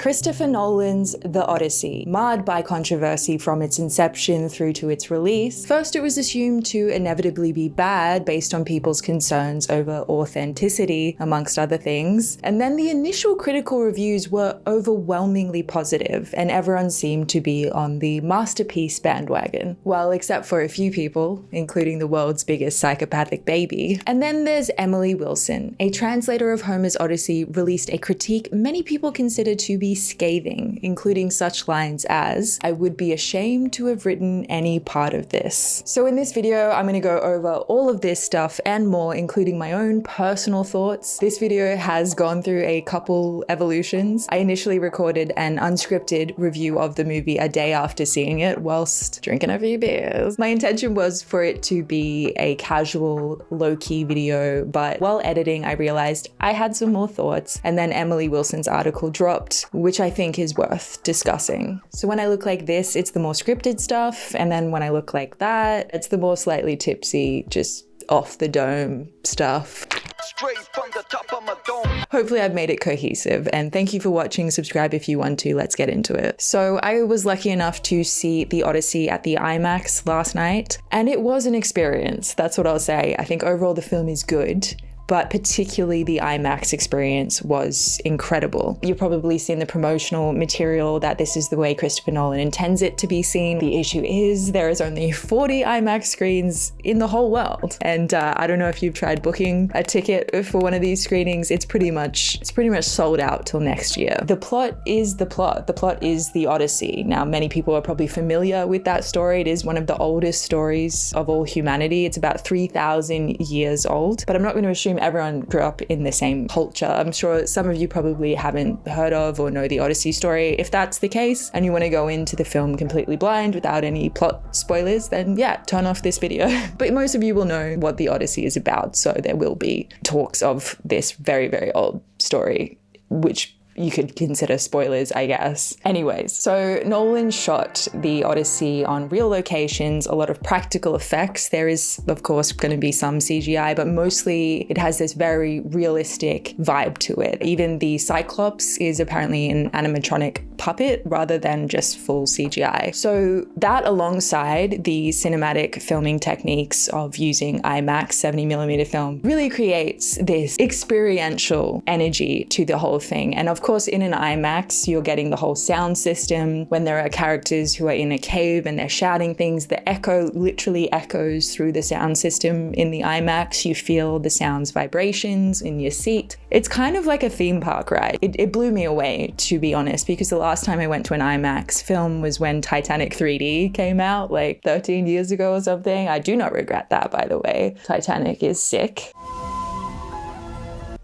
Christopher Nolan's The Odyssey, marred by controversy from its inception through to its release. First, it was assumed to inevitably be bad based on people's concerns over authenticity, amongst other things. And then the initial critical reviews were overwhelmingly positive, and everyone seemed to be on the masterpiece bandwagon. Well, except for a few people, including the world's biggest psychopathic baby. And then there's Emily Wilson, a translator of Homer's Odyssey, released a critique many people consider to be scathing, including such lines as, "I would be ashamed to have written any part of this." So in this video, I'm going to go over all of this stuff and more, including my own personal thoughts. This video has gone through a couple evolutions. I initially recorded an unscripted review of the movie a day after seeing it whilst drinking a few beers. My intention was for it to be a casual, low-key video, but while editing, I realized I had some more thoughts, and then Emily Wilson's article dropped, which I think is worth discussing. So when I look like this, it's the more scripted stuff, and then when I look like that, it's the more slightly tipsy, just off the dome stuff. Straight from the top of my dome. Hopefully I've made it cohesive, and thank you for watching. Subscribe if you want to. Let's get into it. So I was lucky enough to see The Odyssey at the IMAX last night, and it was an experience. That's what I'll say. I think overall the film is good, but particularly the IMAX experience was incredible. You've probably seen the promotional material that this is the way Christopher Nolan intends it to be seen. The issue is there is only 40 IMAX screens in the whole world. And I don't know if you've tried booking a ticket for one of these screenings. It's pretty much sold out till next year. The plot is the plot. The plot is the Odyssey. Now, many people are probably familiar with that story. It is one of the oldest stories of all humanity. It's about 3,000 years old, but I'm not going to assume everyone grew up in the same culture. I'm sure some of you probably haven't heard of or know the Odyssey story. If that's the case and you want to go into the film completely blind without any plot spoilers, then yeah, turn off this video. But most of you will know what the Odyssey is about, so there will be talks of this very, very old story, which you could consider spoilers, I guess. Anyways, so Nolan shot the Odyssey on real locations, a lot of practical effects. There is, of course, going to be some CGI, but mostly it has this very realistic vibe to it. Even the Cyclops is apparently an animatronic puppet rather than just full CGI. So that, alongside the cinematic filming techniques of using IMAX 70mm film, really creates this experiential energy to the whole thing. And of course, in an IMAX, you're getting the whole sound system. When there are characters who are in a cave and they're shouting things, the echo literally echoes through the sound system in the IMAX. You feel the sound's vibrations in your seat. It's kind of like a theme park ride. It blew me away, to be honest, because the last time I went to an IMAX film was when Titanic 3D came out, like 13 years ago or something. I do not regret that, by the way. Titanic is sick.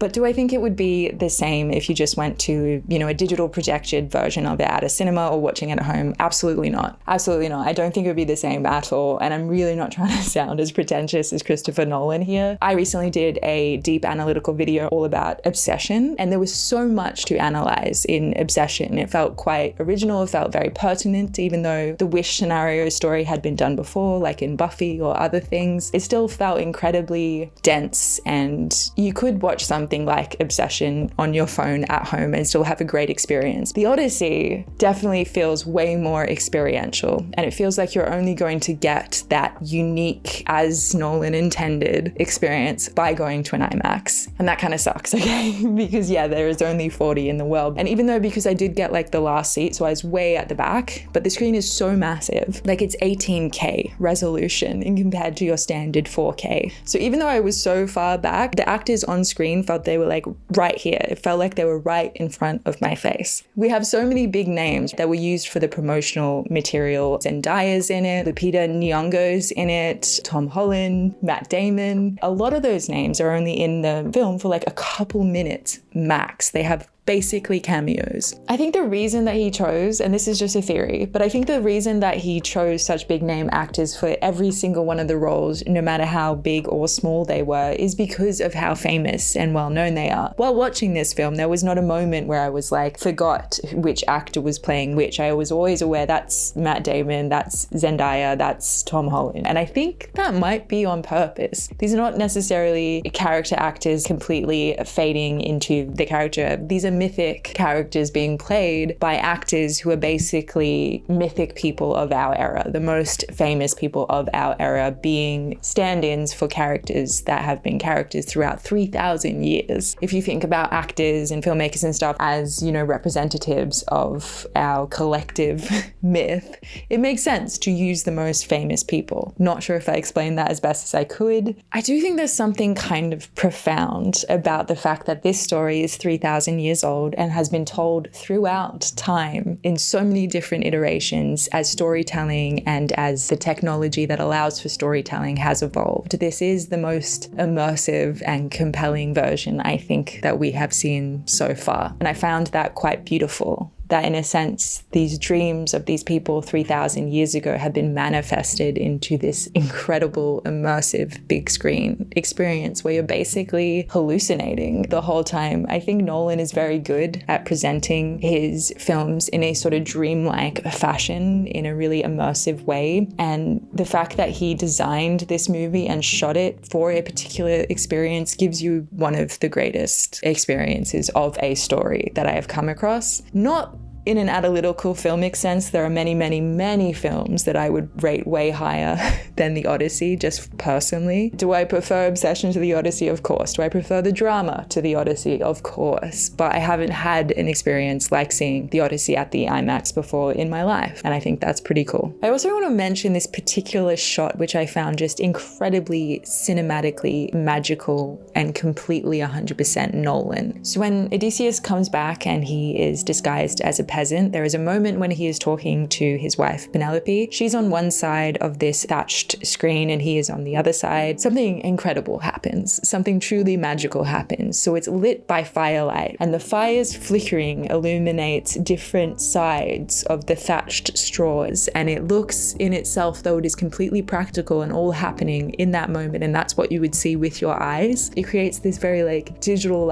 But do I think it would be the same if you just went to, a digital projected version of it at a cinema or watching it at home? Absolutely not. Absolutely not. I don't think it would be the same at all. And I'm really not trying to sound as pretentious as Christopher Nolan here. I recently did a deep analytical video all about Obsession, and there was so much to analyze in Obsession. It felt quite original. It felt very pertinent, even though the Wish scenario story had been done before, like in Buffy or other things. It still felt incredibly dense, and you could watch something like Obsession on your phone at home and still have a great experience. The Odyssey definitely feels way more experiential, and it feels like you're only going to get that unique, as Nolan intended, experience by going to an IMAX. And that kind of sucks, okay? Because yeah, there is only 40 in the world. And even though, because I did get like the last seat, so I was way at the back, but the screen is so massive, like it's 18K resolution in compared to your standard 4K. So even though I was so far back, the actors on screen felt they were like right here. It felt like they were right in front of my face. We have so many big names that were used for the promotional material. Zendaya's in it, Lupita Nyong'o's in it, Tom Holland, Matt Damon. A lot of those names are only in the film for like a couple minutes max. They have basically cameos. I think the reason that he chose, and this is just a theory, but I think the reason that he chose such big name actors for every single one of the roles, no matter how big or small they were, is because of how famous and well known they are. While watching this film, there was not a moment where I was like, forgot which actor was playing which. I was always aware that's Matt Damon, that's Zendaya, that's Tom Holland. And I think that might be on purpose. These are not necessarily character actors completely fading into the character. These are mythic characters being played by actors who are basically mythic people of our era, the most famous people of our era being stand-ins for characters that have been characters throughout 3,000 years. If you think about actors and filmmakers and stuff as, you know, representatives of our collective myth, it makes sense to use the most famous people. Not sure if I explained that as best as I could. I do think there's something kind of profound about the fact that this story is 3,000 years old and has been told throughout time in so many different iterations as storytelling and as the technology that allows for storytelling has evolved. This is the most immersive and compelling version, I think, that we have seen so far. And I found that quite beautiful. That in a sense, these dreams of these people 3,000 years ago have been manifested into this incredible, immersive, big screen experience where you're basically hallucinating the whole time. I think Nolan is very good at presenting his films in a sort of dreamlike fashion, in a really immersive way. And the fact that he designed this movie and shot it for a particular experience gives you one of the greatest experiences of a story that I have come across. Not in an analytical filmic sense, there are many, many, many films that I would rate way higher than The Odyssey, just personally. Do I prefer Obsession to The Odyssey? Of course. Do I prefer the drama to The Odyssey? Of course. But I haven't had an experience like seeing The Odyssey at the IMAX before in my life, and I think that's pretty cool. I also want to mention this particular shot, which I found just incredibly cinematically magical and completely 100% Nolan. So when Odysseus comes back and he is disguised as a peasant, there is a moment when he is talking to his wife Penelope. She's on one side of this thatched screen and he is on the other side. Something incredible happens. Something truly magical happens. So it's lit by firelight, and the fire's flickering illuminates different sides of the thatched straws, and it looks in itself, though it is completely practical and all happening in that moment, and that's what you would see with your eyes. It creates this very like digital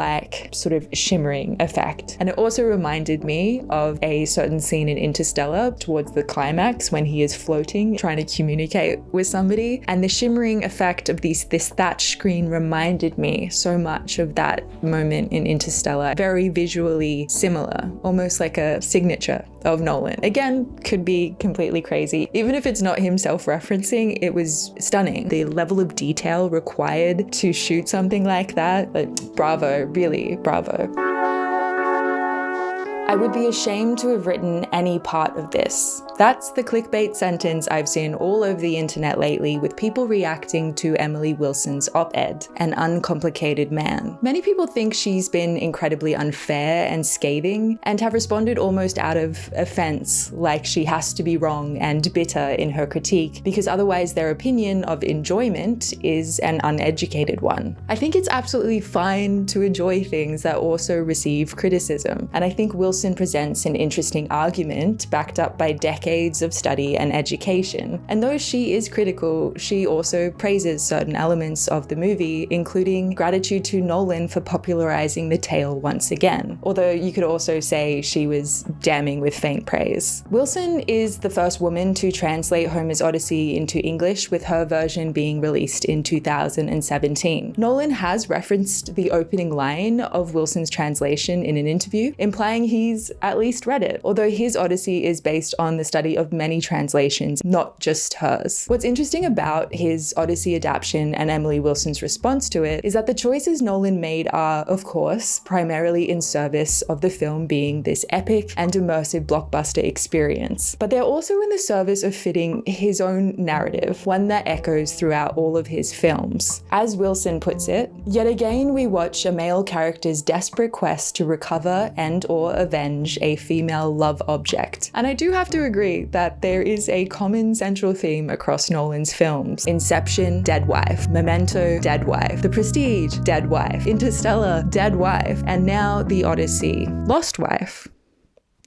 sort of shimmering effect. And it also reminded me of a certain scene in Interstellar towards the climax when he is floating, trying to communicate with somebody. And the shimmering effect of this thatch screen reminded me so much of that moment in Interstellar. Very visually similar, almost like a signature of Nolan. Again, could be completely crazy. Even if it's not him self-referencing, it was stunning. The level of detail required to shoot something like that, bravo, really, bravo. I would be ashamed to have written any part of this. That's the clickbait sentence I've seen all over the internet lately, with people reacting to Emily Wilson's op-ed, An Uncomplicated Man. Many people think she's been incredibly unfair and scathing, and have responded almost out of offense, like she has to be wrong and bitter in her critique, because otherwise their opinion of enjoyment is an uneducated one. I think it's absolutely fine to enjoy things that also receive criticism, and I think Wilson presents an interesting argument backed up by decades of study and education. And though she is critical, she also praises certain elements of the movie, including gratitude to Nolan for popularizing the tale once again. Although you could also say she was damning with faint praise. Wilson is the first woman to translate Homer's Odyssey into English, with her version being released in 2017. Nolan has referenced the opening line of Wilson's translation in an interview, implying he's at least read it, although his Odyssey is based on the study of many translations, not just hers. What's interesting about his Odyssey adaptation and Emily Wilson's response to it is that the choices Nolan made are, of course, primarily in service of the film being this epic and immersive blockbuster experience, but they're also in the service of fitting his own narrative, one that echoes throughout all of his films. As Wilson puts it, yet again we watch a male character's desperate quest to recover and/or avenge a female love object. And I do have to agree that there is a common central theme across Nolan's films. Inception, dead wife. Memento, dead wife. The Prestige, dead wife. Interstellar, dead wife. And now The Odyssey, lost wife.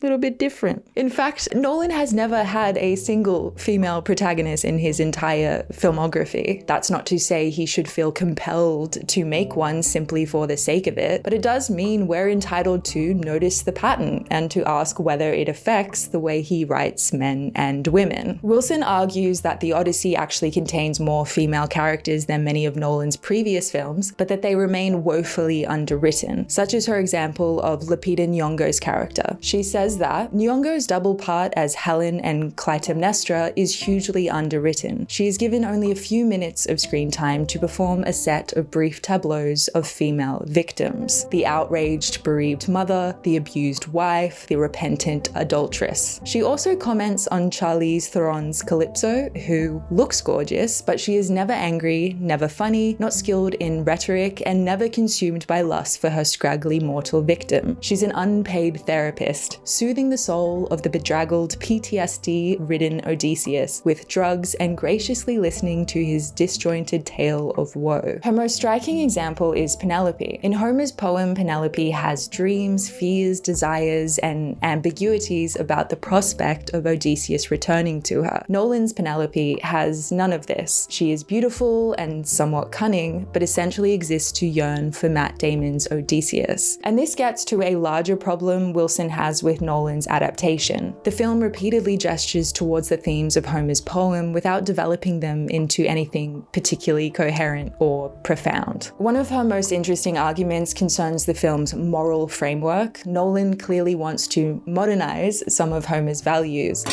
little bit different. In fact, Nolan has never had a single female protagonist in his entire filmography. That's not to say he should feel compelled to make one simply for the sake of it, but it does mean we're entitled to notice the pattern and to ask whether it affects the way he writes men and women. Wilson argues that the Odyssey actually contains more female characters than many of Nolan's previous films, but that they remain woefully underwritten, such as her example of Lupita Nyong'o's character. She says that Nyong'o's double part as Helen and Clytemnestra is hugely underwritten. She is given only a few minutes of screen time to perform a set of brief tableaus of female victims: the outraged, bereaved mother, the abused wife, the repentant adulteress. She also comments on Charlize Theron's Calypso, who looks gorgeous, but she is never angry, never funny, not skilled in rhetoric, and never consumed by lust for her scraggly mortal victim. She's an unpaid therapist, soothing the soul of the bedraggled, PTSD-ridden Odysseus with drugs and graciously listening to his disjointed tale of woe. Her most striking example is Penelope. In Homer's poem, Penelope has dreams, fears, desires, and ambiguities about the prospect of Odysseus returning to her. Nolan's Penelope has none of this. She is beautiful and somewhat cunning, but essentially exists to yearn for Matt Damon's Odysseus. And this gets to a larger problem Wilson has with Nolan's adaptation. The film repeatedly gestures towards the themes of Homer's poem without developing them into anything particularly coherent or profound. One of her most interesting arguments concerns the film's moral framework. Nolan clearly wants to modernize some of Homer's values.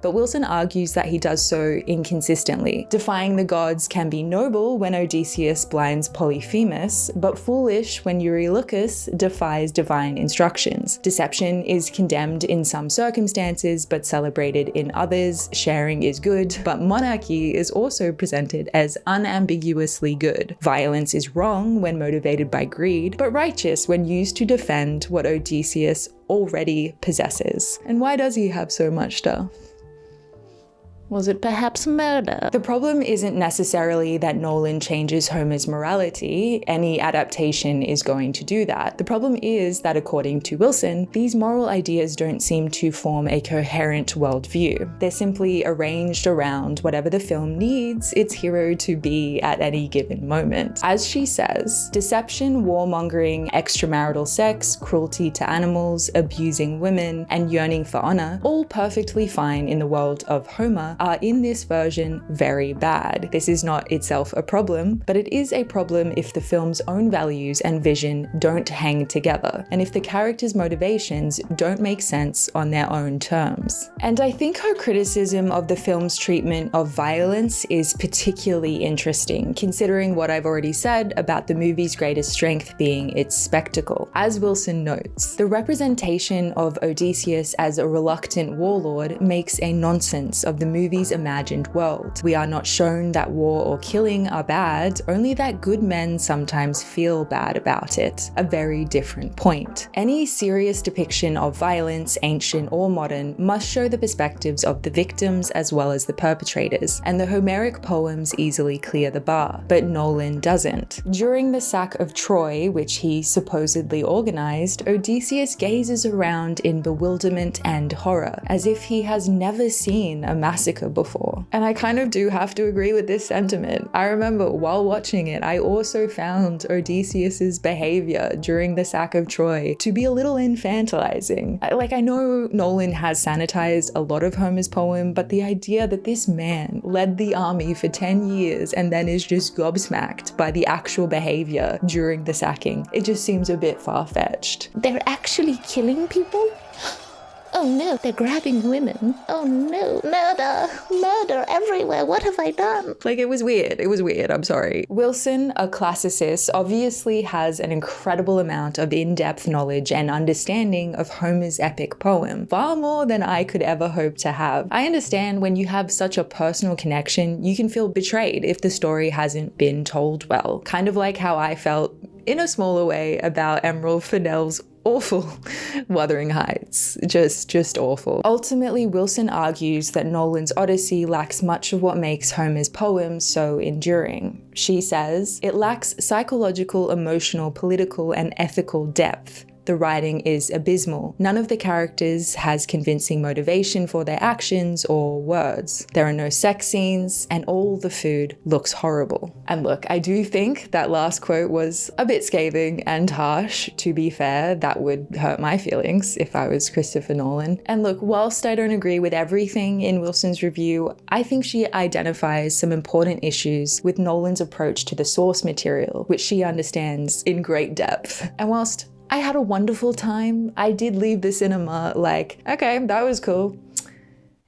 But Wilson argues that he does so inconsistently. Defying the gods can be noble when Odysseus blinds Polyphemus, but foolish when Eurylochus defies divine instructions. Deception is condemned in some circumstances, but celebrated in others. Sharing is good, but monarchy is also presented as unambiguously good. Violence is wrong when motivated by greed, but righteous when used to defend what Odysseus already possesses. And why does he have so much stuff? Was it perhaps murder? The problem isn't necessarily that Nolan changes Homer's morality. Any adaptation is going to do that. The problem is that, according to Wilson, these moral ideas don't seem to form a coherent worldview. They're simply arranged around whatever the film needs its hero to be at any given moment. As she says, deception, warmongering, extramarital sex, cruelty to animals, abusing women, and yearning for honor, all perfectly fine in the world of Homer, are in this version very bad. This is not itself a problem, but it is a problem if the film's own values and vision don't hang together, and if the characters' motivations don't make sense on their own terms. And I think her criticism of the film's treatment of violence is particularly interesting, considering what I've already said about the movie's greatest strength being its spectacle. As Wilson notes, the representation of Odysseus as a reluctant warlord makes a nonsense of the movie's imagined world. We are not shown that war or killing are bad, only that good men sometimes feel bad about it. A very different point. Any serious depiction of violence, ancient or modern, must show the perspectives of the victims as well as the perpetrators, and the Homeric poems easily clear the bar, but Nolan doesn't. During the sack of Troy, which he supposedly organized, Odysseus gazes around in bewilderment and horror, as if he has never seen a massacre before. And I kind of do have to agree with this sentiment. I remember while watching it, I also found Odysseus's behavior during the sack of Troy to be a little infantilizing. Like, I know Nolan has sanitized a lot of Homer's poem, but the idea that this man led the army for 10 years and then is just gobsmacked by the actual behavior during the sacking, it just seems a bit far-fetched. They're actually killing people? Oh no, they're grabbing women. Oh no, murder, murder everywhere. What have I done? Like, it was weird. It was weird. I'm sorry. Wilson, a classicist, obviously has an incredible amount of in-depth knowledge and understanding of Homer's epic poem, far more than I could ever hope to have. I understand when you have such a personal connection, you can feel betrayed if the story hasn't been told well. Kind of like how I felt, in a smaller way, about Emerald Fennell's awful Wuthering Heights. Just awful. Ultimately, Wilson argues that Nolan's Odyssey lacks much of what makes Homer's poem so enduring. She says, it lacks psychological, emotional, political, and ethical depth. The writing is abysmal. None of the characters has convincing motivation for their actions or words. There are no sex scenes, and all the food looks horrible. And look, I do think that last quote was a bit scathing and harsh. To be fair, that would hurt my feelings if I was Christopher Nolan. And look, whilst I don't agree with everything in Wilson's review, I think she identifies some important issues with Nolan's approach to the source material, which she understands in great depth. And whilst I had a wonderful time, I did leave the cinema like, okay, that was cool,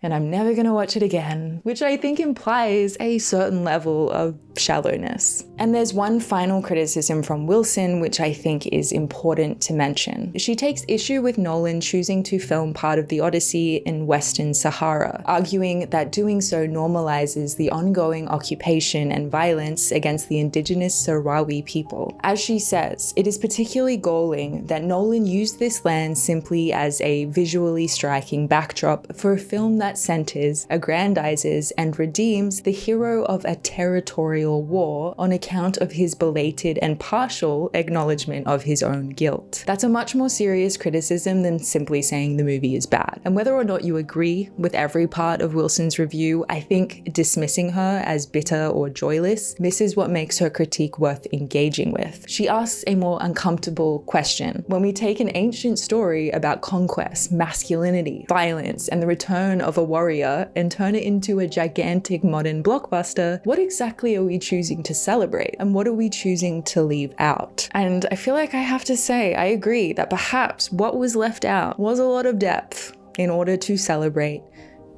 and I'm never gonna watch it again, which I think implies a certain level of shallowness. And there's one final criticism from Wilson which I think is important to mention. She takes issue with Nolan choosing to film part of the Odyssey in Western Sahara, arguing that doing so normalizes the ongoing occupation and violence against the indigenous Sahrawi people. As she says, it is particularly galling that Nolan used this land simply as a visually striking backdrop for a film that centers, aggrandizes, and redeems the hero of a territorial war on account of his belated and partial acknowledgement of his own guilt. That's a much more serious criticism than simply saying the movie is bad. And whether or not you agree with every part of Wilson's review, I think dismissing her as bitter or joyless misses what makes her critique worth engaging with. She asks a more uncomfortable question. When we take an ancient story about conquest, masculinity, violence, and the return of a warrior and turn it into a gigantic modern blockbuster, what exactly are we choosing to celebrate, and what are we choosing to leave out? And I feel like I have to say, I agree that perhaps what was left out was a lot of depth in order to celebrate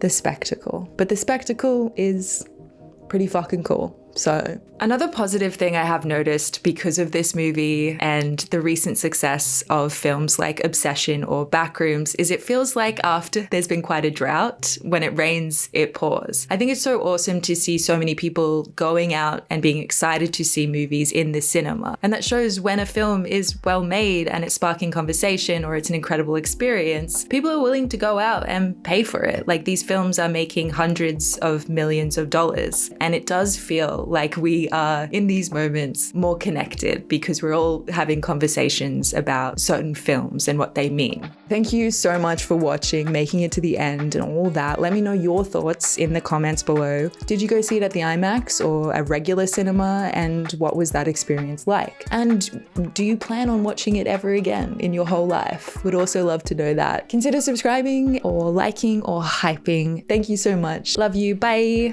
the spectacle. But the spectacle is pretty fucking cool. So another positive thing I have noticed because of this movie and the recent success of films like Obsession or Backrooms is it feels like after there's been quite a drought, when it rains, it pours. I think it's so awesome to see so many people going out and being excited to see movies in the cinema. And that shows when a film is well made and it's sparking conversation or it's an incredible experience, people are willing to go out and pay for it. Like, these films are making hundreds of millions of dollars, and it does feel like we are in these moments more connected because we're all having conversations about certain films and what they mean. Thank you so much for watching, making it to the end and all that. Let me know your thoughts in the comments below. Did you go see it at the IMAX or a regular cinema, and what was that experience like? And do you plan on watching it ever again in your whole life? Would also love to know that. Consider subscribing or liking or hyping. Thank you so much. Love you. Bye.